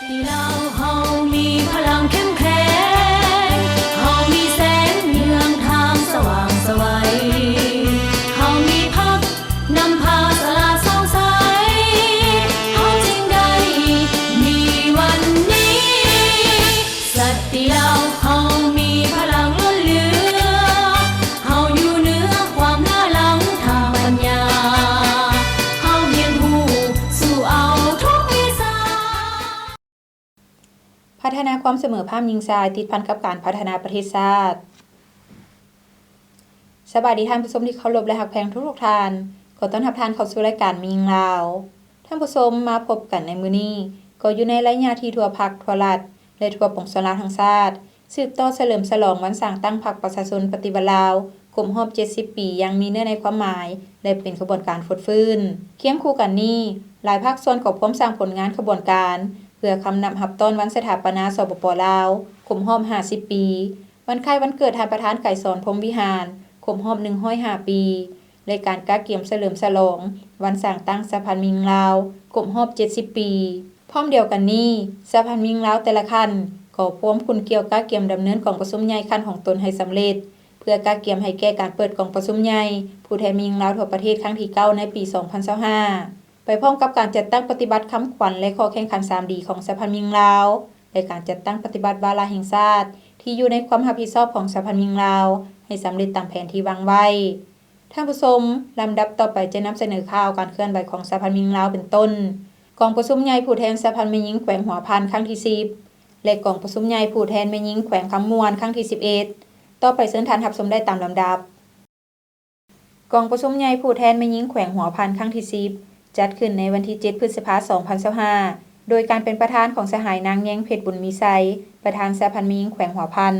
ที่เราเฮามีพลังเข้มแข็งเฮามีแสงเยืองทางสว่างไสวเฮามีพักนำพาสลาดส่องใสเฮาจึงได้มีวันนี้สัตย์ที่เราเฮามีพลังล้นเหลือเฮาอยู่เหนือความล้าหลังทางปัญญาเฮาเรียนรู้สู่เอาทุกวิชาพัฒนาความเสมอภาคหญิงชายติดพันกับการพัฒนาประเทศชาติสวัสดีท่านผู้ชมที่เคารพและรักแพงทุกท่านขอต้อนรับท่านเข้าสู่รายการมีหญิงลาวท่านผู้ชมมาพบกันในมื้อนี้ก็อยู่ในระยะที่ทั่วภาคทั่วรัฐและทั่วปวงชนทั้งชาติสืบต่อเฉลิมฉลองวันสร้างตั้งพรรคประชาชนปฏิวัติลาวครบรอบ70 ปีอย่างมีเนื้อในความหมายและเป็นขบวนการฟดฟื้นเคียงคู่กันนี้หลายภาคส่วนก็พร้อมสร้างผลงานขบวนการเพื่อคำนับรับต้อนวันสถาปนาสปป.ลาวครบรอบ50 ปีวันคล้ายวันเกิดท่านประธานไกรสอนพรหมวิหารครบรอบ105 ปีและการกาเกียมเฉลิมฉลองวันสร้างตั้งสะพานมิงลาวครบรอบ70 ปีพร้อมเดียวกันนี้สะพานมิงลาวแต่ละคันก็พร้อมคุณเกี่ยวกาเกียมดำเนินกองประชุมใหญ่คันของตนให้สำเร็จเพื่อกาเกียมให้แก่การเปิดกองประชุมใหญ่ผู้แทนมิงลาวทั่วประเทศครั้งที่ 9 ในปี 2025ไปพร้อมกับการจัดตั้งปฏิบัติคำขวัญและข้อแข่งขัน 3D ของสะพานมิงลาวและการจัดตั้งปฏิบัติวาระแห่งชาติที่อยู่ในความรับผิดชอบของสะพานมิงลาวให้สำเร็จตามแผนที่วางไว้ท่านผู้ชมลำดับต่อไปจะนำเสนอข่าวการเคลื่อนไหวของสะพานมิงลาวเป็นต้นกองประชุมใหญ่ผู้แทนสะพานแม่หญิงแขวงหัวพานครั้งที่ 10และกองประชุมใหญ่ผู้แทนแม่หญิงแขวงคำมวนครั้งที่ 11ต่อไปเชิญท่านรับชมได้ตามลำดับกองประชุมใหญ่ผู้แทนแม่หญิงแขวงหัวพานครั้งที่ 10จัดขึ้นในวันที่ 7 พฤษภาคม 2025โดยการเป็นประธานของสหายนางแย้งเพชรบุญมีไซประธานสะพานแม่หญิงแขวงหัวพัน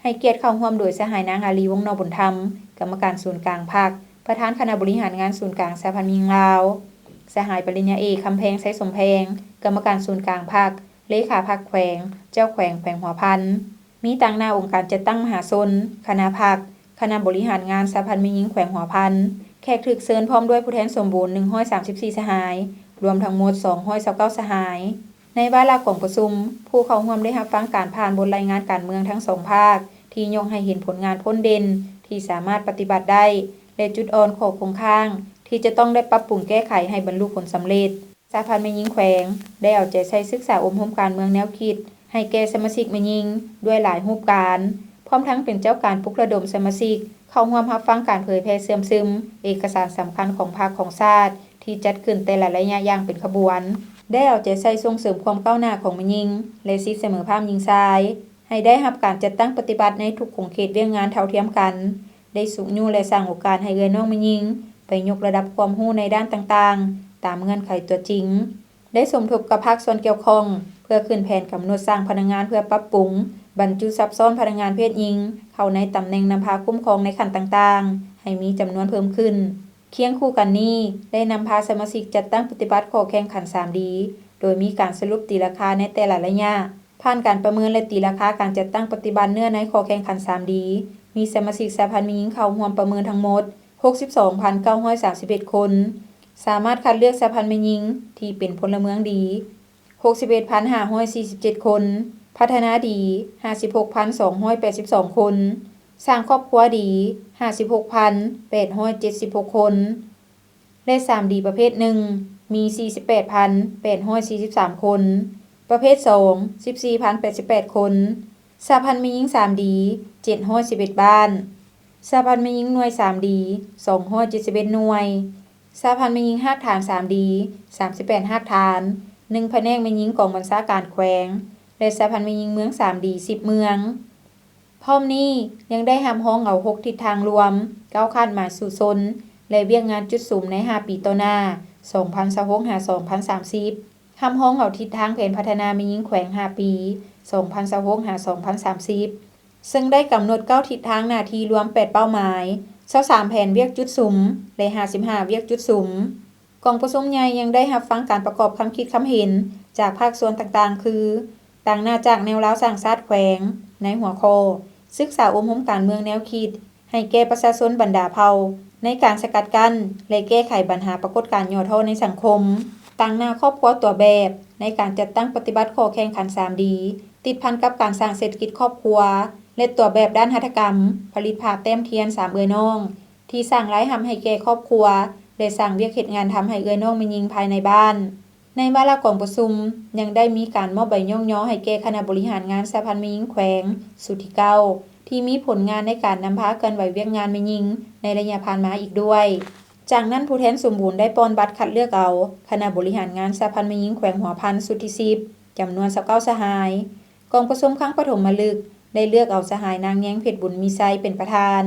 ให้เกียรติเข้าร่วมโดยสหายนางอาลีวงศ์นอบุญธรรมกรรมการศูนย์กลางภาคประธานคณะบริหารงานศูนย์กลางสะพานแม่หญิงลาวสหายปริญญาเอกคำแพงไสสมแพงกรรมการศูนย์กลางภาคเลขาภาคแขวงเจ้าแขวงแขวงหัวพันมีต่างหน้าองค์การจัดตั้งมหาชนคณะภาคคณะบริหารงานสะพานแม่หญิงแขวงหัวพันแขกถึกเชิญพร้อมด้วยผู้แทนสมบูรณ์134สหายรวมทั้งหมด229สหายในวาระของประชุมผู้เข้าร่วมได้รับฟังการผ่านบทรายงานการเมืองทั้งสองภาคที่ยกให้เห็นผลงานพ้นเด่นที่สามารถปฏิบัติได้และจุดอ่อนข้อคงค้างที่จะต้องได้ปรับปรุงแก้ไขให้บรรลุผลสำเร็จสหพันธ์แม่หญิงแขวงได้เอาใจใส่ศึกษาอบรมการเมืองแนวคิดให้แก่สมาชิกแม่หญิงด้วยหลายรูปการพร้อมทั้งเป็นเจ้าการปลุกระดมสมาชิกเข้าร่วมรับฟังการเผยแพร่เสื่อมซึมเอกสารสำคัญของภาคของชาติที่จัดขึ้นแต่ละระยะอย่างเป็นขบวนได้เอาใจใส่ส่งเสริมความก้าวหน้าของแม่หญิงและสิทธิเสมอภาคหญิงชายให้ได้รับการจัดตั้งปฏิบัติในทุกขงเขตเวียงงานเท่าเทียมกันได้สุขยู่และสร้างโอกาสให้เอื้อน้องแม่หญิงไปยกระดับความรู้ในด้านต่างๆตามเงื่อนไขตัวจริงได้สมทบกับภาคส่วนเกี่ยวข้องเพื่อขึ้นแผนกำหนดสร้างพนักงานเพื่อปรับปรุงบรรจุซับซ้อนพนักงานเพศหญิงเข้าในตำแหน่งนำพาคุ้มครองในขั้นต่างๆให้มีจำนวนเพิ่มขึ้นเคียงคู่กันนี้ได้นำพาสมาชิกจัดตั้งปฏิบัติข้อแข่งขัน 3D โดยมีการสรุปตีราคาในแต่ละระยะผ่านการประเมินและตีราคาการจัดตั้งปฏิบัติเนื้อในข้อแข่งขัน 3D มีสมาชิกสหพันธ์แม่หญิงเข้าร่วมประเมินทั้งหมด 62,931 คนสามารถคัดเลือกสหพันธ์แม่หญิงที่เป็นพลเมืองดี 61,547 คนพัฒนาดี 56,282 คนสร้างครอบครัวดี 56,876 คนและ 3D ประเภท 1 มี 48,843 คนประเภท 2 14,088 คนสหพันธ์แม่หญิง 3D 711 บ้านสหพันธ์แม่หญิงหน่วย 3D 271 หน่วยสหพันธ์แม่หญิงฮักฐาน 3D 38ฮักฐาน1แผนกแม่หญิงกองบัญชาการแขวงและสหพันธ์แม่หญิงเมือง 3D 10 เมืองพร้อมนี้ยังได้ห้องเอา6ทิศทางรวม9ขั้นหมายสู่ชนและเวียกงานจุดสูมใน5ปีต่อหน้า 2026-2030 ห้องเอาทิศทางแผนพัฒนาแม่หญิงแขวง5ปี 2026-2030 ซึ่งได้กำหนด9ทิศทางหน้าที่รวม8เป้าหมาย23แผนเวียกจุดสุมและ55เวียกจุดสุมกองประชุมใหญ่ยังได้รับฟังการประกอบคำคิดคำเห็นจากภาคส่วนต่างๆคือต่างหน้าจากแนวร้าวสร้างชาติแขวงในหัวข้อศึกษาอบรมการเมืองแนวคิดให้แก่ประชาชนบรรดาเผ่าในการสกัดกั้นและแก้ไขปัญหาปรากฏการณ์ย่อท้อในสังคมต่างหน้าครอบครัวตัวแบบ ในการจัดตั้งปฏิบัติข้อแข่งขัน 3D ติดพันกับการสร้างเศรษฐกิจครอบครัวและตัวแบบด้านหัตถกรรมผลิตผ้าแต้มเทียน3เอื้อยน้องที่สร้างรายรับให้แก่ครอบครัวและสร้างเวียกเฮ็ดงานทำให้เอื้อยน้องแม่หญิงภายในบ้านในวาระของประชุมยังได้มีการมอบใบย่องย่อให้แก่คณะบริหารงานสหพันธ์แม่หญิงแขวงสุทธิเก้าที่มีผลงานในการนำพาเคลื่อนไหวเวียกงานแม่หญิงในระยะผ่านมาอีกด้วยจากนั้นผู้แทนสมบูรณ์ได้ป้อนบัตรคัดเลือกเอาคณะบริหารงานสหพันธ์แม่หญิงแขวงหัวพันสุทธิ10จำนวน29สหายกองประชุมครั้งปฐมฤกษ์ได้เลือกเอาสหายนางแย้งเพชรบุญมีไซเป็นประธาน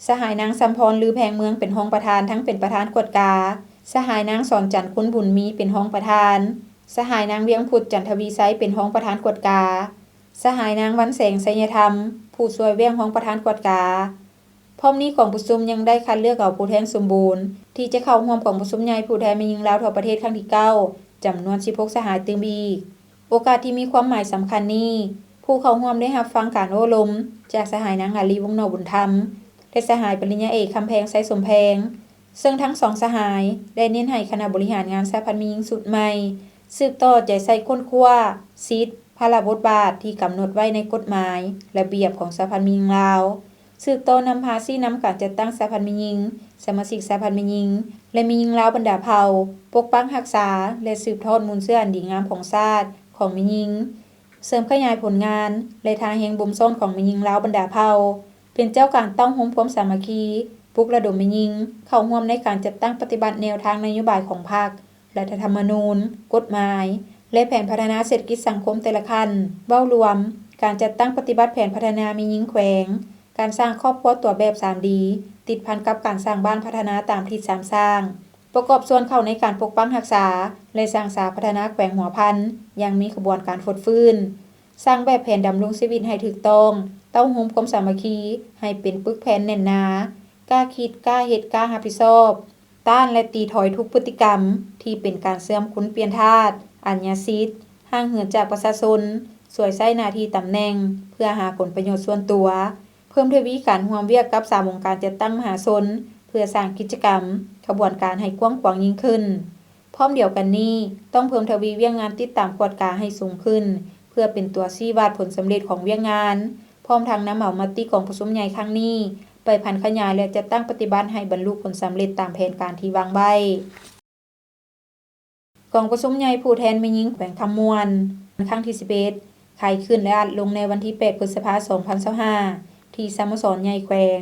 สหายนางสัมพรลือแพงเมืองเป็นรองประธานทั้งเป็นประธานกฎกาสหายนางสอนจันทร์คุณบุญมีเป็นรองประธานสหายนางเวียงพุทธจันทวีไซเป็นรองประธานกฎกาสหายนางวันแสงไสยธรรมผู้ช่วยเวียงรองประธานกฎกาพร้อมนี้กองประชุมยังได้คัดเลือกเอาผู้แทนสมบูรณ์ที่จะเข้าร่วมกองประชุมใหญ่ผู้แทนแม่หญิงลาวทั่วประเทศครั้งที่9จำนวน16สหายตึมอีกโอกาสที่มีความหมายสำคัญนี้ผู้เข้าร่วมได้รับฟังการโอ้ลมจากสหายนางอาลีวงศ์นอกบุญธรรมและสหายปริญญาเอกคำแพงไซสมแพงซึ่งทั้งสองสหายได้เน้นให้คณะบริหารงานสหพันธ์แม่หญิงสุดใหม่สืบต่อใจใส่ค้นคว้าสิทธิพระบทบาทที่กำหนดไว้ในกฎหมายระเบียบของสหพันธ์แม่หญิงลาวสืบต่อนำพาซี่นำการจัดตั้งสหพันธ์แม่หญิงสมาชิกสหพันธ์แม่หญิงและแม่หญิงลาวบรรดาเผ่าปกปักรักษาและสืบทอดมูลเชื้ออันดีงามของชาติของแม่หญิงเสริมขยายผลงานและทางแห่งบ่มซ่อนของแม่หญิงลาวบรรดาเผ่าเป็นเจ้าการต้องโฮมความสามัคคีปลุกระดมแม่หญิงเข้าร่วมในการจัดตั้งปฏิบัติแนวทางนโยบายของพรรครัฐธรรมนูญกฎหมายและแผนพัฒนาเศรษฐกิจสังคมแต่ละขั้นเว้ารวมการจัดตั้งปฏิบัติแผนพัฒนาแม่หญิงแขวงการสร้างครอบครัวตัวแบบ 3D ติดพันกับการสร้างบ้านพัฒนาตามทิศ3สร้างประกอบส่วนเข้าในการปกป้องรักษาและสร้างสาพัฒนาแขวงหัวพันยังมีขบวนการฟดฟื้นสร้างแบบแผนดำรงชีวิตให้ถูกต้องเต้าโฮมความสามัคคีให้เป็นปึกแผ่นแน่นหนากล้าคิดกล้าเฮ็ดกล้ารับผิดชอบต้านและตีถอยทุกพฤติกรรมที่เป็นการเสื่อมคุณเปลี่ยนทาสอัญญาสิทธิ์ห่างเหินจากประชาชนสวยใช้หน้าที่ตำแหน่งเพื่อหาผลประโยชน์ส่วนตัวเพิ่มทวีการร่วมเวียกกับ3วงการจัดตั้งมหาชนเพื่อสร้างกิจกรรมขบวนการให้กว้างขวางยิ่งขึ้นพร้อมเดียวกันนี้ต้องเพิ่มทวีเวียกงานติดตามกวดกาให้สูงขึ้นเพื่อเป็นตัวชี้วัดผลสำเร็จของเวียกงานพร้อมทางนำเอามติของประชุมใหญ่ครั้งนี้ไปพันขยายและจัดตั้งปฏิบัติให้บรรลุผลสำเร็จตามแผนการที่วางไว้กองประชุมใหญ่ผู้แทนแม่หญิงแขวงคำมวนครั้งที่11ไขขึ้นและอัดลงในวันที่8พฤษภาคม2025ที่สโมสรใหญ่แขวง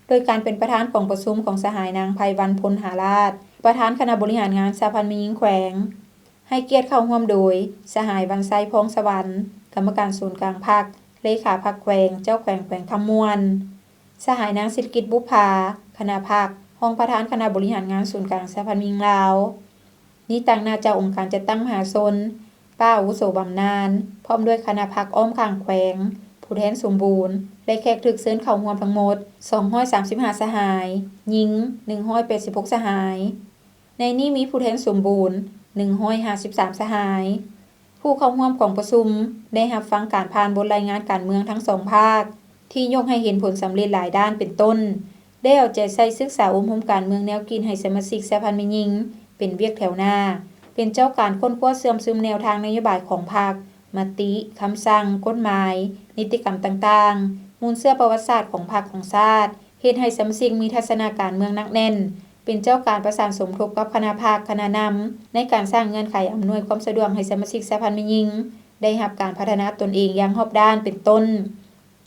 โดยการเป็นประธานของประชุมของสหายนางไพวันพลหาราชประธานคณะบริหารงานสหพันธ์แม่หญิงแขวงให้เกียรติเข้าร่วมโดยสหายวันไซพงสวรรค์กรรมการศูนย์กลางพรรคเลขาพรรคแขวงเจ้าแขวงแขวงคำมวนสหายนางศิริกิจบุภาคณะพรรคห้องประธานคณะบริหารงานศูนย์กลางสหพันธ์แม่หญิงลาวนี้ตั้งหน้าเจ้าองค์การจัดตั้งมหาชนป้าอาวุโสบำนาญพร้อมด้วยคณะพรรคอ้อมข้างแขวงผู้แทนสมบูรณ์และแขกถึกเชิญเข้าร่วมทั้งหมด235สหายหญิง186สหายในนี้มีผู้แทนสมบูรณ์153สหายผู้เข้าร่วมของประชุมได้รับฟังการผ่านบทรายงานการเมืองทั้ง2ภาคที่ยกให้เห็นผลสำเร็จหลายด้านเป็นต้นได้เอาใจใส่ศึกษาอบรมการเมืองแนวคิดให้สมาชิกสหพันธ์แม่หญิงเป็นเวียกแถวหน้าเป็นเจ้าการค้นคว้าเสื่อมซึมแนวทางนโยบายของพรรคมติคำสั่งกฎหมายนิติกรรมต่างๆมูลเชื่อประวัติศาสตร์ของพรรคของชาติเฮ็ดให้สมาชิกมีทัศนาการเมืองหนักแน่นเป็นเจ้าการประสานสมทบกับคณะพรรคคณะนำในการสร้างเงื่อนไขอำนวยความสะดวกให้สมาชิกสหพันธ์แม่หญิงได้รับการพัฒนาตนเองอย่างรอบด้านเป็นต้น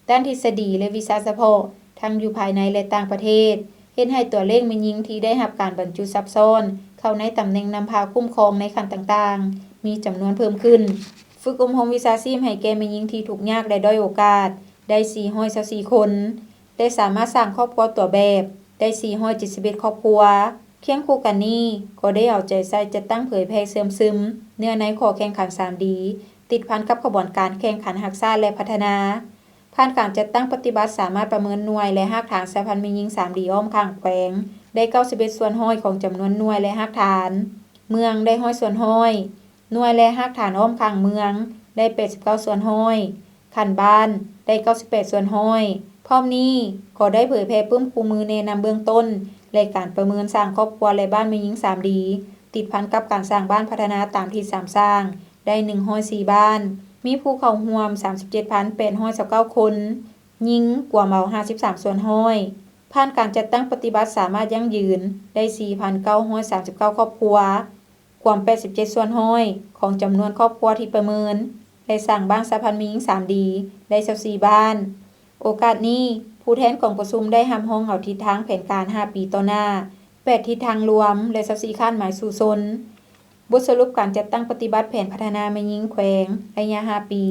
ด้านทฤษฎีและวิชาเฉพาะทั้งอยู่ภายในและต่างประเทศเฮ็ดให้ตัวเลขแม่หญิงที่ได้รับการบรรจุซับซ้อนเข้าในตำแหน่งนำพาคุ้มครองในขั้นต่างๆมีจำนวนเพิ่มขึ้นฝึกอบรมวิชาชีพให้แก่แม่หญิงที่ทุกข์ยากและด้อยโอกาสได้424คนได้สามารถสร้างครอบครัวตัวแบบได้471ครอบครัวเคียงคู่กันนี้ก็ได้เอาใจใส่จัดตั้งเผยแพร่เสื่อมซึมเนื้อในข้อแข่งขัน 3D ติดพันกับขบวนการแข่งขันรักษาและพัฒนาผ่านการจัดตั้งปฏิบัติสามารถประเมินหน่วยและรากฐานสหพันธ์แม่หญิง 3D อ้อมข้างแขวงได้91ส่วนห้อยของจำนวนหน่วยและรากฐานเมืองได้100ส่วนห้อยหน่วยและรากฐานอ้อมข้างเมืองได้89ส่วนห้อยขันบ้านได้98ส่วนห้อยพร้อมนี้ก็ได้เผยแพร่ปึ้มคู่มือแนะนำเบื้องต้นและการประเมินสร้างครอบครัวและบ้านแม่หญิง 3D ติดพันกับการสร้างบ้านพัฒนาตามที่3สร้างได้ ได้104บ้าน มีผู้เข้าร่วม 37,829 คนยิงกว่าเมา53ส่วนห้อยผ่านการจัดตั้งปฏิบัติสามารถยั่งยืนได้ 4,939 ครอบครัวความ87ส่วนห้อยของจำนวนครอบครัวที่ประเมินได้สร้างบ้านสะพานมิง 3D ได้24บ้าน โอกาสนี้ผู้แทนกองประชุมได้ห้องเอาทิศทางแผนการ5ปีต่อหน้า8ทิศทางรวมและ24คาดหมายสู่ชนบทสรุปการจัดตั้งปฏิบัติแผนพัฒนาแม่หญิงแขวงระยะ5ปี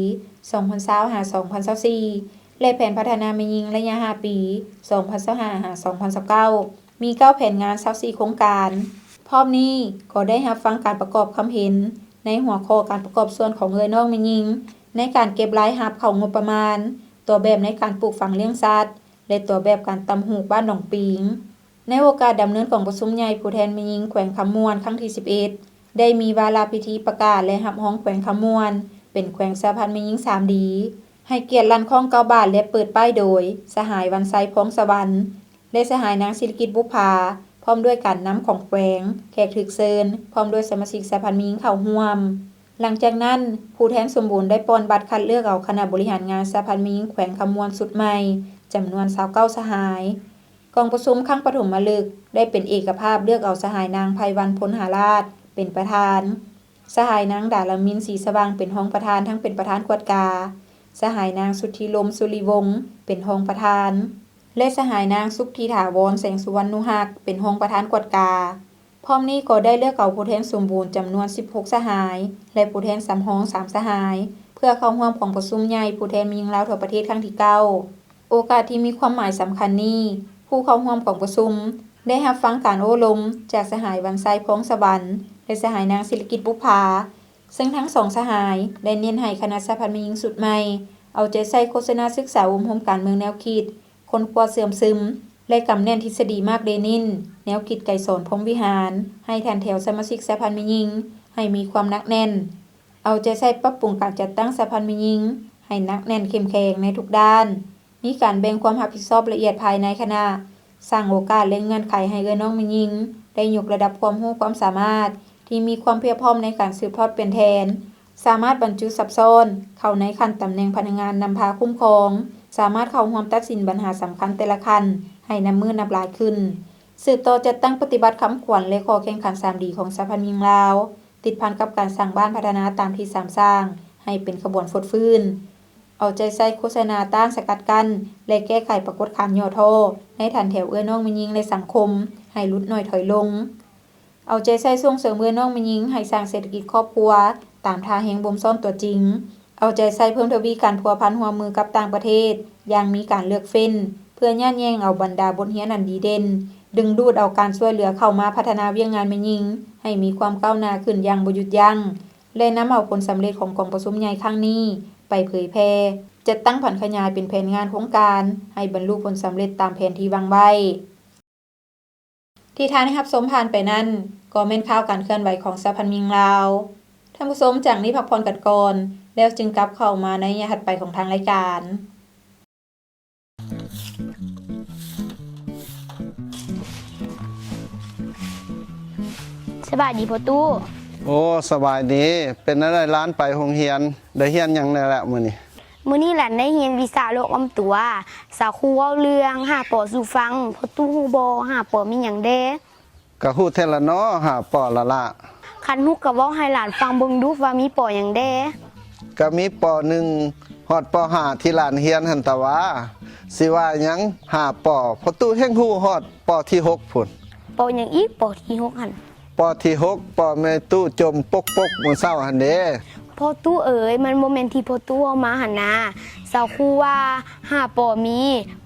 2020-2024และแผนพัฒนาแม่หญิงระยะ5ปี2025-2029มี9แผนงาน24โครงการพร้อมนี้ก็ได้รับฟังการประกอบคำเห็นในหัวข้อการประกอบส่วนของเอ้ยน้องแม่หญิงในการเก็บรายรับเข้างบประมาณตัวแบบในการปลูกฝังเลี้ยงสัตว์และตัวแบบการตำหูกบ้านหนองปิงในโอกาสดำเนินของประชุมใหญ่ผู้แทนแม่หญิงแขวงคำม่วนครั้งที่11ได้มีวาระพิธีประกาศและรับห้องแขวงคำม่วนเป็นแขวงสะพานแม่หญิง 3D ให้เกียรติลั่นคล้อง9บาทและเปิดป้ายโดยสหายวันไซพร้อมสวรรค์และสหายนางศิริกิติ์บุภาพร้อมด้วยการนำของแขวงแขกถึกเชิญพร้อมด้วยสมาชิกสะพานแม่หญิงเข้าร่วมหลังจากนั้นผู้แทนสมบูรณ์ได้ป้อนบัตรคัดเลือกเอาคณะบริหารงานสะพานแม่หญิงแขวงคำม่วนสุดใหม่จำนวน29สหายกองประชุมครั้งปฐมฤกษ์ได้เป็นเอกภาพเลือกเอาสหายนางไพวันพลหาราชเป็นประธานสหายนางดาลมินศรีสว่างเป็นรองประธานทั้งเป็นประธานกวดกาสหายนางสุทธิลมสุริวงศ์เป็นรองประธานและสหายนางสุขธีถาวรแสงสุวรรณุหักเป็นรองประธานกวดกาพร้อมนี้ก็ได้เลือกเอาผู้แทนสมบูรณ์จำนวน16สหายและผู้แทนสำรอง3สหายเพื่อเข้าร่วมของประชุมใหญ่ผู้แทนแม่หญิงลาวทั่วประเทศครั้งที่9โอกาสที่มีความหมายสำคัญนี้ผู้เข้าร่วมของประชุมได้รับฟังการโอ้ลมจากสหายวันไซพร้อมสวรรค์และสหายนางศิริกิติ์บุภาซึ่งทั้ง2สหายได้เน้นให้คณะสะพานแม่หญิงสุดใหม่เอาใจใส่โฆษณาศึกษาโฮมการเมืองแนวคิดคนกลัวเสื่อมซึมและกำแน่นทฤษฎีมาร์กเลนินแนวคิดไกรสอนพรหมวิหารให้แทนแถวสมาชิกสะพานแม่หญิงให้มีความหนักแน่นเอาใจใส่ปรับปรุงการจัดตั้งสะพานแม่หญิงให้หนักแน่นเข้มแข็งในทุกด้านมีการแบ่งความรับผิดชอบละเอียดภายในคณะสร้างโอกาสและเงื่อนไขให้เอ้ยน้องแม่หญิงได้ยกระดับความรู้ความสามารถที่มีความเพียรพร้อมในการสืบทอดเป็นแทนสามารถบรรจุซับซ้อนเข้าในขั้นตำแหน่งพนักงานนำพาคุ้มครองสามารถเข้าร่วมตัดสินปัญหาสำคัญแต่ละขั้นให้นำมือนับหลายขึ้นสืบต่อจัดตั้งปฏิบัติคำขวัญและข้อแข่งขัน 3D ของสะพานแม่หญิงลาวติดพันกับการสร้างบ้านพัฒนาตามที่3สร้างให้เป็นขบวนฟดฟื้นเอาใจใส่โฆษณาต้านสกัดกั้นและแก้ไขปรากฏการณ์ย่อท้อในฐานแถวเอ้ยน้องแม่หญิงในสังคมให้ลดน้อยถอยลงเอาใจใส่ส่งเสริมเอ้ยน้องแม่หญิงให้สร้างเศรษฐกิจครอบครัวตามท่าแห่งบ่มซ่อนตัวจริงเอาใจใส่เพิ่มทวีการพัวพันร่วมมือกับต่างประเทศอย่างมีการเลือกเฟ้นเพื่อย่านแย่งเอาบรรดาบทเรียนอันดีเด่นดึงดูดเอาการช่วยเหลือเข้ามาพัฒนาเวียงงานแม่หญิงให้มีความก้าวหน้าขึ้นอย่างบ่หยุดยั้งและนำเอาผลสำเร็จของกองประชุมใหญ่ครั้งนี้ไปเผยแพร่จัดตั้งผันขยายเป็นแผนงานโครงการให้บรรลุผลสำเร็จตามแผนที่วางไว้ที่ท่านได้รับชมผ่านไปนั้นก็แม่นข่าวการเคลื่อนไหวของสะพานแม่หญิงลาวท่านผู้ชมจากนี้พักผ่อนกันก่อนแล้วจึงกลับเข้ามาในระยะถัดไปของทางรายการสบายดีพ่อตู้โอ้สบายดีเป็นอะไรร้านไปโรงเรียนได้เรียนหยังได้ละมื้อนี้หลานได้เรียนวิชาโลกอ้อมตัวสาวครูเว้าเรื่องหาปอสู่ฟังพ่อตู้ฮู้บ่หาปอมีหยังเด้ก็ฮู้แท้ละเนาะหาปอละละคันฮู้ก็เว้าให้หลานฟังเบิ่งดูว่ามีปอหยังเด้ก็มีป.1 ฮอดป.5 ที่หลานเรียนหั่นตะว่าสิว่าหยังหาปอพ่อตู้แฮ่งฮู้ฮอดป.ที่6พุ่นปอหยังอีกปอที่6หั่นป.ที่6ปอแม่ตู้จมปกมื้อเช้าหั่นเด้พ่อตู้เอ๋ยมันบ่แม่นที่พ่อตู้เอามาหั่นนะสาวครูว่าหาปอมี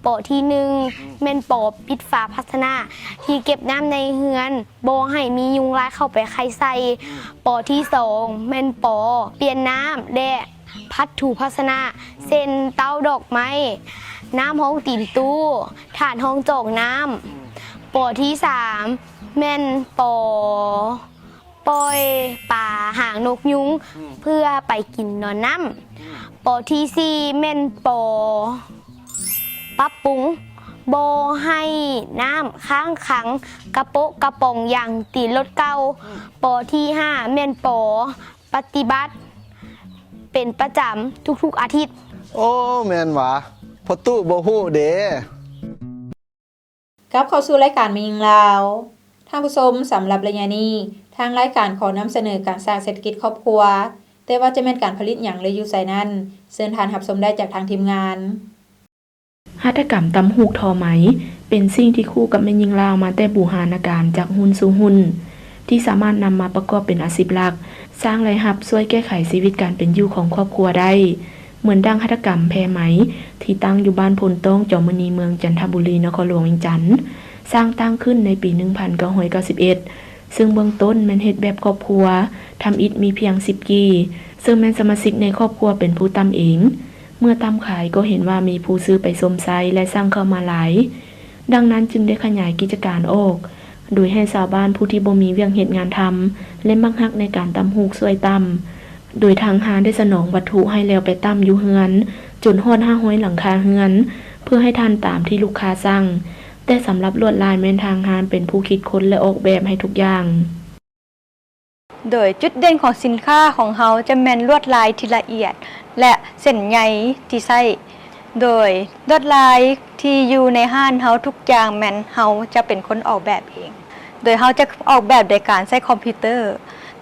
ปอที่1แม่นปอปิดฝาพัฒนาที่เก็บน้ำในเฮือนบ่ให้มียุงลายเข้าไปไข่ใส่ปอที่2แม่นปอเปลี่ยนน้ำและพัดถูพัฒนาเส้นเต้าดอกไม้น้ำห้องตีนตู้ฐานห้องจอกน้ำปอที่3แม่นปอปล่อยป่าหางนกยุงเพื่อไปกินนอนน้ำปอที่4แม่นปอปรับปรุงบ่ให้น้ำค้างขังกระโปะกระป๋องอย่างตีรถเก่าปอที่5แม่นปอปฏิบัติ เป็นประจำทุกๆอาทิตย์ โอ้แม่นหวะพอตู้บ่ฮู้เด้ กลับเข้าสู่รายการมียิงลาวท่านผู้ชมสำหรับระยะนี้ทางรายการขอนำเสนอการสร้างเศรษฐกิจครอบครัวแต่ว่าจะเป็นการผลิตหยังหรืออยู่ไสนั้นเชิญทานรับชมได้จากทางทีมงาน หัตถกรรมตำหูกทอไหมเป็นสิ่งที่คู่กับแม่หญิงลาวมาแต่บูหานาการจากหุ้นสู่หุ้นที่สามารถนำมาประกอบเป็นอาชีพหลักสร้างรายรับช่วยแก้ไขชีวิตการเป็นอยู่ของครอบครัวได้เหมือนดังหัตถกรรมแพไหมที่ตั้งอยู่บ้านพลต้องจอมณีเมืองจันทบุรีนครหลวงเวียงจันทน์สร้างตั้งขึ้นในปี 1991 ซึ่งเบื้องต้นแม่นเฮ็ดแบบครอบครัวทำอิฐมีเพียง10กีซึ่งแม่นสมาชิกในครอบครัวเป็นผู้ตำเองเมื่อตำขายก็เห็นว่ามีผู้ซื้อไปสมไซและสร้างเข้ามาหลายดังนั้นจึงได้ขยายกิจการออกโดยให้ชาวบ้านผู้ที่บ่มีเวียงเฮ็ดงานทำและมักฮักในการตำฮูกช่วยตำโดยทางหารได้สนองวัตถุให้แล้วไปตำอยู่เฮือนจนฮอด500หลังคาเฮือนเพื่อให้ทันตามที่ลูกค้าสั่งแต่สำหรับลวดลายแม่นทางหารเป็นผู้คิดค้นและออกแบบให้ทุกอย่าง โดยจุดเด่นของสินค้าของเฮาจะแม่นลวดลายที่ละเอียดและเส้นใยที่ใช้โดยลวดลายที่อยู่ในห้านเฮาทุกอย่างแม่นเฮาจะเป็นคนออกแบบเองโดยเฮาจะออกแบบโดยการใช้คอมพิวเตอร์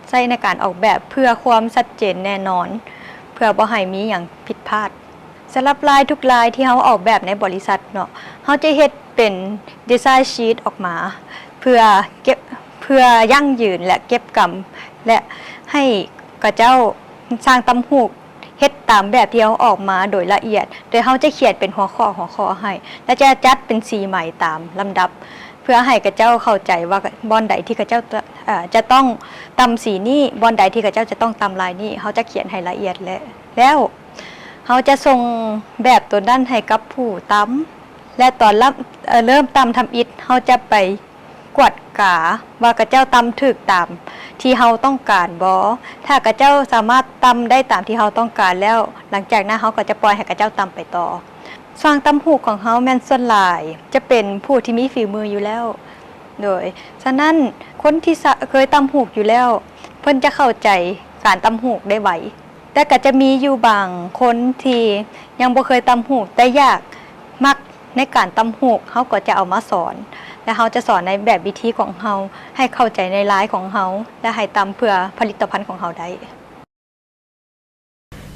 ใช้ในการออกแบบเพื่อความชัดเจนแน่นอนเพื่อบ่ให้มีหยังผิดพลาดสำหรับลายทุกลายที่เฮาออกแบบในบริษัทเนาะเฮาจะเฮ็ดเป็นดีไซน์ชีทออกมาเพื่อยั่งยืนและเก็บกำและให้กระเจ้าสร้างตำหูกเฮ็ดตามแบบที่เฮาออกมาโดยละเอียดโดยเฮาจะเขียนเป็นหัวข้อให้และจะจัดเป็นสีใหม่ตามลำดับเพื่อให้กระเจ้าเข้าใจว่าบอนใดที่กระเจ้าจะต้องตำสีนี้บอนใดที่กระเจ้าจะต้องตำลายนี้เฮาจะเขียนให้ละเอียดแล้วเฮาจะส่งแบบตัวนั้นให้กับผู้ตำและตอนเริ่มตำทำอิฐเฮาจะไปกวดกาว่ากระเจ้าตำถูกตามที่เฮาต้องการบ่ถ้ากระเจ้าสามารถตำได้ตามที่เฮาต้องการแล้วหลังจากนั้นเฮาก็จะปล่อยให้กระเจ้าตำไปต่อสร้างตำหูกของเฮาแม่นส่วนหลายจะเป็นผู้ที่มีฝีมืออยู่แล้วโดยฉะนั้นคนที่เคยตำหูกอยู่แล้วเพิ่นจะเข้าใจการตำหูกได้ไวแต่ก็จะมีอยู่บางคนที่ยังบ่เคยตำหูกแต่อยากมักในการตำหูกเฮาก็จะเอามาสอนและเฮาจะสอนในแบบวิธีของเฮาให้เข้าใจในลายของเฮาและให้ตำเพื่อผลิตภัณฑ์ของเฮาได้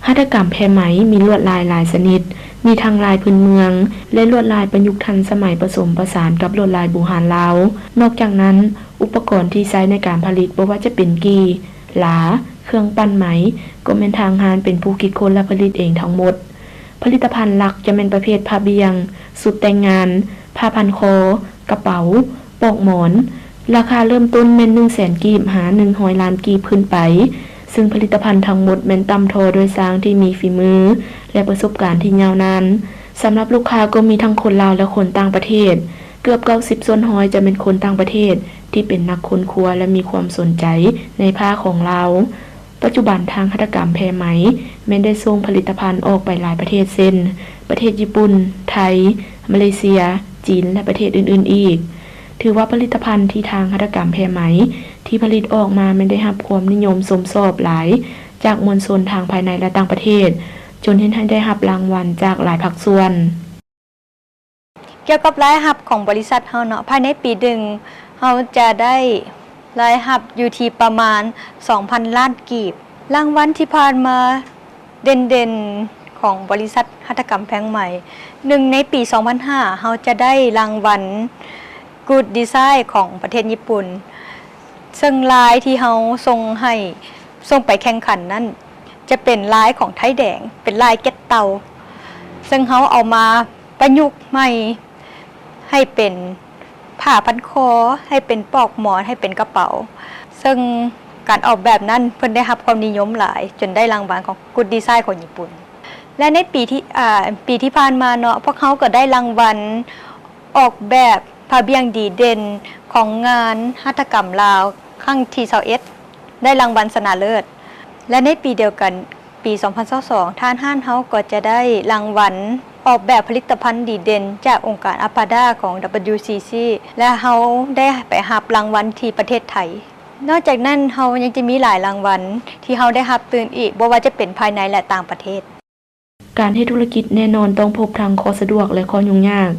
หัตถกรรมแพไหมมีลวดลายหลายชนิดมีทั้งลายพื้นเมืองและลวดลายประยุกต์ทันสมัยผสมผสานกับลวดลายโบราณลาวนอกจากนั้นอุปกรณ์ที่ใช้ในการผลิตบ่ว่าจะเป็นกี่หลาเครื่องปั้นไหมก็แม่นทางหารเป็นผู้คิดค้นและผลิตเองทั้งหมดผลิตภัณฑ์หลักจะเป็นประเภทผ้าเบียงสุดแต่งงานผ้าพันคอกระเป๋าปลอกหมอนราคาเริ่มต้นแม่น 100,000 กีบหา100 ล้านกีบขึ้นไปซึ่งผลิตภัณฑ์ทั้งหมดแม่นตำทอโดยสร้างที่มีฝีมือและประสบการณ์ที่ยาวนานสำหรับลูกค้าก็มีทั้งคนลาวและคนต่างประเทศเกือบ90%ส่วน100จะเป็นคนต่างประเทศที่เป็นนักค้นครัวและมีความสนใจในผ้าของลาวปัจจุบันทางหัตถกรรมแพไหมแม้นได้ส่งผลิตภัณฑ์ออกไปหลายประเทศเช่นประเทศญี่ปุ่นไทยมาเลเซียจีนและประเทศอื่นๆอีกถือว่าผลิตภัณฑ์ที่ทางหัตถกรรมแพไหมที่ผลิตออกมาไม่ได้รับความนิยมชมชอบหลายจากมวลชนทางภายในและต่างประเทศจนเห็นให้ได้รับรางวัลจากหลายภาคส่วนเกี่ยวกับรายรับของบริษัทเฮาเนาะภายในปีหนึ่งเฮาจะได้รายรับอยู่ที่ประมาณ 2,000 ล้านกีบรางวัลที่ผ่านมาเด่นๆของบริษัทหัตถกรรมแพงใหม่ในปี 2005 เฮาจะได้รางวัล Good Design ของประเทศญี่ปุ่นซึ่งลายที่เฮาส่งไปแข่งขันนั้นจะเป็นลายของไทยแดงเป็นลายเก็ตเตาซึ่งเฮาเอามาประยุกต์ใหม่ให้เป็นผ้าพันคอให้เป็นปลอกหมอนให้เป็นกระเป๋าซึ่งการออกแบบนั้นเพิ่นได้รับความนิยมหลายจนได้รางวัลของ Good Design ของญี่ปุ่นและในปีที่ผ่านมาเนาะพวกเขาก็ได้รางวัลออกแบบผ้าเบี่ยงดีเด่นของงานหัตถกรรมลาวครั้งที่21ได้รางวัลชนะเลิศและในปีเดียวกันปี 2022 ท่านห้านเฮาก็จะได้รางวัลออกแบบผลิตภัณฑ์ดีเด่นจากองค์การอาปาดาของ WCC และเฮาได้ไปรับรางวัลที่ประเทศไทย นอกจากนั้นเฮายังจะมีหลายรางวัลที่เฮาได้รับตื่นอีกบ่ว่าจะเป็นภายในและต่างประเทศการเฮ็ดธุรกิจแน่นอนต้องพบทั้งข้อสะดวกและข้อยุ่งยาก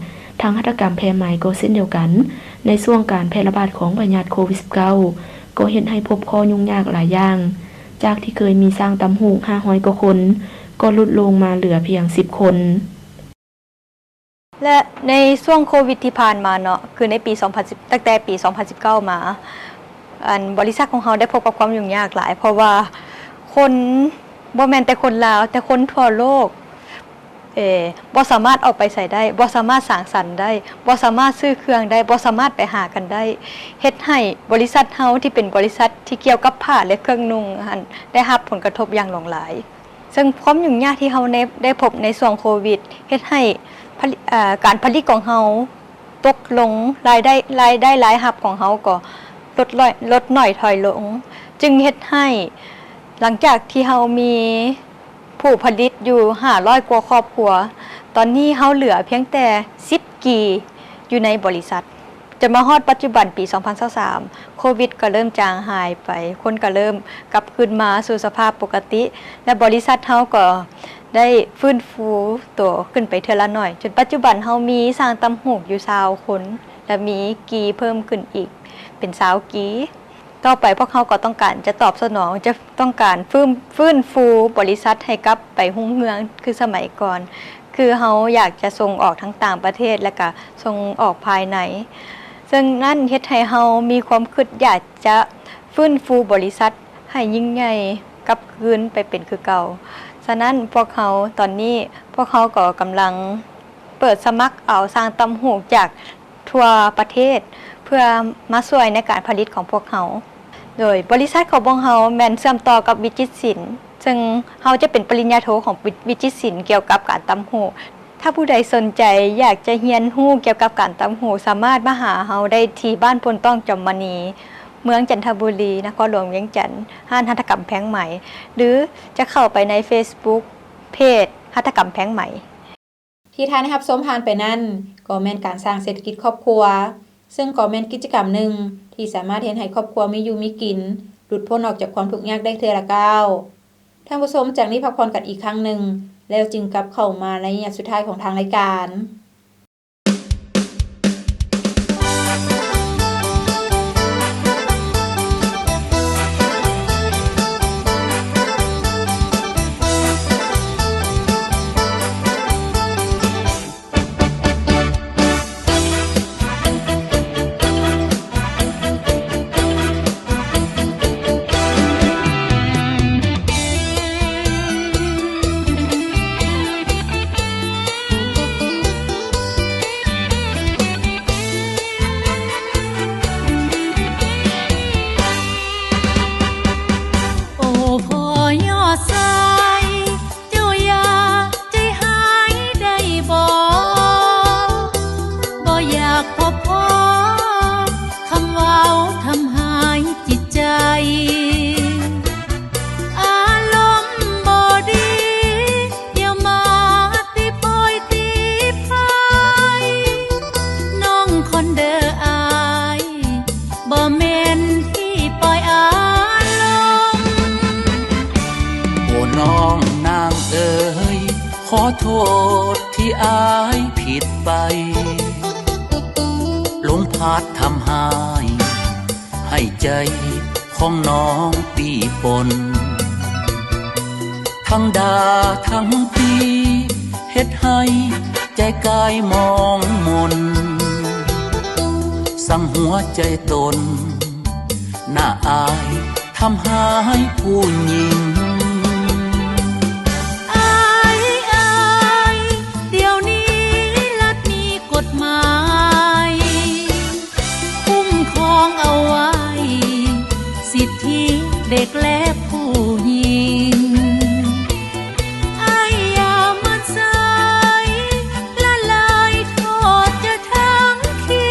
ทางหัตถกรรมแพร่ไหมก็เช่นเดียวกันในช่วงการแพร่ระบาดของพยาธิโควิด -19 ก็เฮ็ดให้พบข้อยุ่งยากหลายอย่างจากที่เคยมีสร้างตำหูก500กว่าคนก็ลดลงมาเหลือเพียง10คนและในช่วงโควิดที่ผ่านมาเนาะคือในปี2010ตั้งแต่ปี2019มาบริษัทของเราได้พบกับความยุ่งยากหลายเพราะว่าคนบ่แม่นแต่คนลาวแต่คนทั่วโลกบ่สามารถออกไปใส่ได้บ่สามารถสร้างสรรค์ได้บ่สามารถซื้อเครื่องได้บ่สามารถไปหากันได้เฮ็ดให้บริษัทเฮาที่เป็นบริษัทที่เกี่ยวกับผ้าและเครื่องนุ่งได้รับผลกระทบอย่างหลายซึ่งความยุ่งยากที่เฮาได้พบในช่วงโควิดเฮ็ดให้การผลิตของเฮาตกลงรายได้รายรับของเฮาก็ลดหน่อยถอยลงจึงเฮ็ดให้หลังจากที่เฮามีผู้ผลิตอยู่500กว่าครอบครัวตอนนี้เฮาเหลือเพียงแต่10กีอยู่ในบริษัทจะมาฮอดปัจจุบันปี2023โควิดก็เริ่มจางหายไปคนก็เริ่มกลับคืนมาสู่สภาพปกติและบริษัทเฮาก็ได้ฟื้นฟูตัวขึ้นไปเทื่อละหน่อยจนปัจจุบันเฮามีสร้างตำหูกอยู่20คนและมีกีเพิ่มขึ้นอีกเป็น20กีต่อไปพวกเขาก็ต้องการจะตอบสนองจะต้องการฟื้นฟูบริษัทให้กลับไปรุ่งเรืองคือสมัยก่อนคือเฮาอยากจะส่งออกทั้งต่างประเทศและก็ส่งออกภายในซึ่งนั่นเฮ็ดให้เฮามีความคิดอยากจะฟื้นฟูบริษัทให้ยิ่งใหญ่กลับคืนไปเป็นคือเก่าฉะนั้นพวกเขาตอนนี้พวกเขาก็กำลังเปิดสมัครเอาสร้างตำหูกจากทั่วประเทศเพื่อมาช่วยในการผลิตของพวกเขาโดยบริษัทของพวกเขาแม่นเชื่อมต่อกับวิจิตรศิลป์ซึ่งเขาจะเป็นปริญญาโทของวิจิตรศิลป์เกี่ยวกับการตำหูกถ้าผู้ใดสนใจอยากจะเรียนรู้เกี่ยวกับการตำหูกสามารถมาหาเขาได้ที่บ้านพลต้องจอมมณีเมืองจันทบุรีนครหลวงเวียงจันทน์ห้านหัตถกรรมแพงไหมหรือจะเข้าไปใน Facebook เพจหัตถกรรมแพงไหมที่ทานรับชมผ่านไปนั่นก็แม่นการสร้างเศรษฐกิจครอบครัวซึ่งก็แม่นกิจกรรมหนึ่งที่สามารถเฮ็ดให้ครอบครัวมีอยู่มีกินหลุดพ้นออกจากความทุกข์ยากได้เทื่อละก้าวท่านผู้ชมจากนี้พักผ่อนกันอีกครั้งหนึ่งแล้วจึงกลับเข้ามาในระยะสุดท้ายของทางรายการขอโทษที่อายผิดไปลมพัดทำให้ใจของน้องปีปนทั้งด่าทั้งตีเฮ็ดให้ใจกายมองมนสั่งหัวใจตนน่าอายทำให้ผู้หญิงสิทธิเด็กและผู้หญิงอย่ามาใส่ละลายโทษจะทั้งที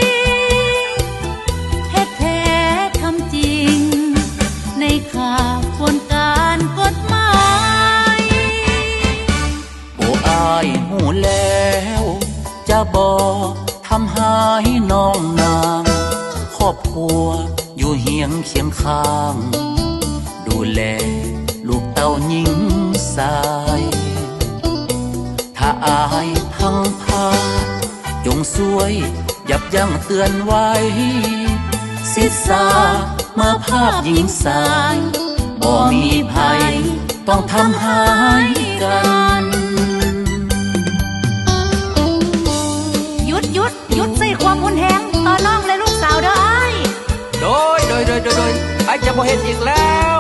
เฮ็ดแท้ทำจริงในข่าวคนการกฎหมายโอ้อายหูแล้วจะบอกทำให้น้องนางครอบครัว อยู่เฮียงเคียงข้าง ดูแลลูกเต้าหญิงสาย ถ้าอายพังพาจงสวยยับยั้งเตือนไว้ศิษามาภาพหญิงสายบ่มีภัยต้องทำหายกัน หยุดใส่ความหุนแหงต่อน้องและลูกสาวเด้ออ้าย โดยไอ้จะบ่เห็นอีกแล้ว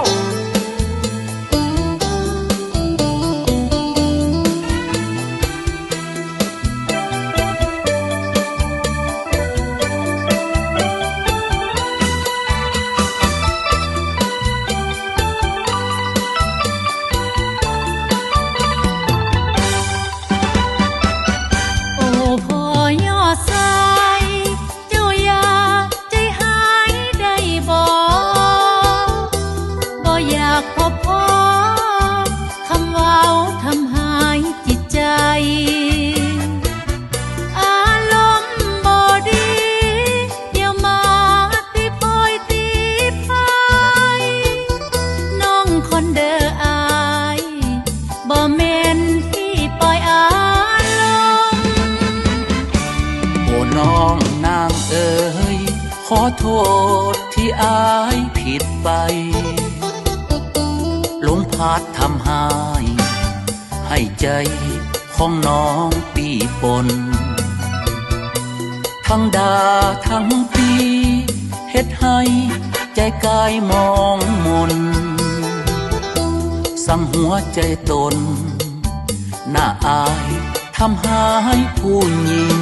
โอ้พ่อย่อสายเจ้าอย่าใจหายได้บ่อยากพบพ่อคำเว้าทำหายจิตใจอารมณ์บ่ดีเดี๋ยวมาตีโพยตีพายน้องคนเด้ออายบ่แม่นที่ปล่อยอารมณ์ โอ้น้องนางเอ๋ยขอโทษที่อายผิดไปหลงพลาดทำให้ใจของน้องปีปนทั้งดาทั้งปีเฮ็ดให้ใจกายมองมนสั่งหัวใจตนน่าอายทำให้ผู้หญิง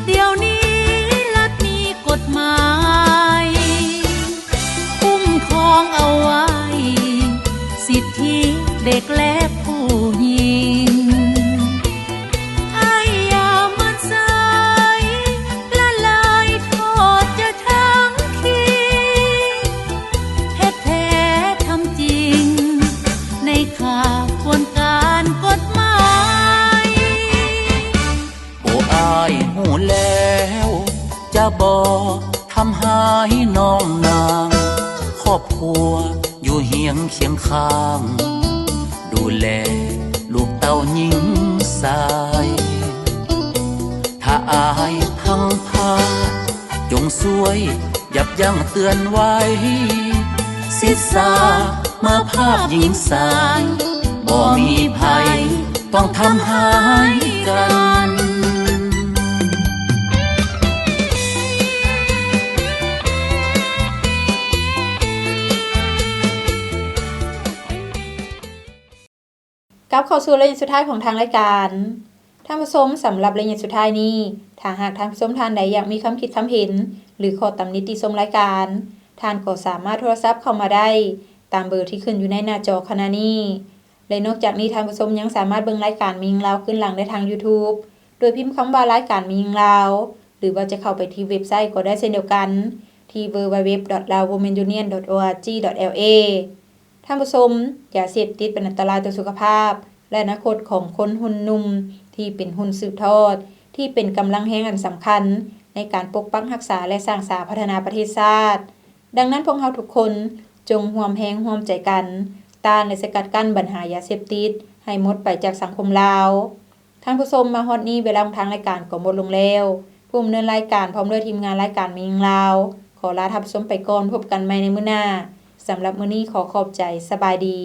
เดี๋ยวนี้รัฐมีกฎหมายคุ้มครองเอาไว้สิทธิเด็กและผู้หญิงอย่ามันสายละลายโทษจะทั้งทีเฮ็ดแท้ทำจริงในข่าวควรการกฎหมาย โอ้อายหูแล้วจะบอกทำให้น้องนางครอบครัวอยู่เฮียงเคียงข้าง ดูแลลูกเต้าหญิงสาย ถ้าอายพังพาจงสวยยับยั้งเตือนไว้ศิษามาภาพหญิงสายบ่มีภัยต้องทำหายกัน กลับเข้าสู่รายละเอียดสุดท้ายของทางรายการท่านผู้ชมสำหรับรายละเอียดสุดท้ายนี้ถ้าหากท่านผู้ชมท่านใดอยากมีความคิดความเห็นหรือขอตำหนิติชมรายการท่านก็สามารถโทรศัพท์เข้ามาได้ตามเบอร์ที่ขึ้นอยู่ในหน้าจอขณะนี้และนอกจากนี้ท่านผู้ชมยังสามารถเบิ่งรายการมียิงลาวขึ้นหลังได้ทาง YouTube โดยพิมพ์คำว่ารายการมียิงลาวหรือว่าจะเข้าไปที่เว็บไซต์ก็ได้เช่นเดียวกันที่ www.laowomenunion.org.la ท่านผู้ชมอย่าเสพติดเป็นอันตรายต่อสุขภาพและอนาคตของคนหุ่นนุ่มที่เป็นหุ่นสืบทอดที่เป็นกำลังแห่งอันสำคัญในการปกปักรักษาและสร้างสรรค์พัฒนาประเทศชาติดังนั้นพวกเราทุกคนจงร่วมแรงร่วมใจกันต้านและสกัดกั้นปัญหายาเสพติดให้หมดไปจากสังคมลาวท่านผู้ชมมาฮอดนี้เวลาของทางรายการก็หมดลงแล้วผู้ดำเนินรายการพร้อมด้วยทีมงานรายการมียิงลาวขอลาท่านผู้ชมไปก่อนพบกันใหม่ในมื้อหน้าสำหรับมื้อนี้ขอขอบใจสบายดี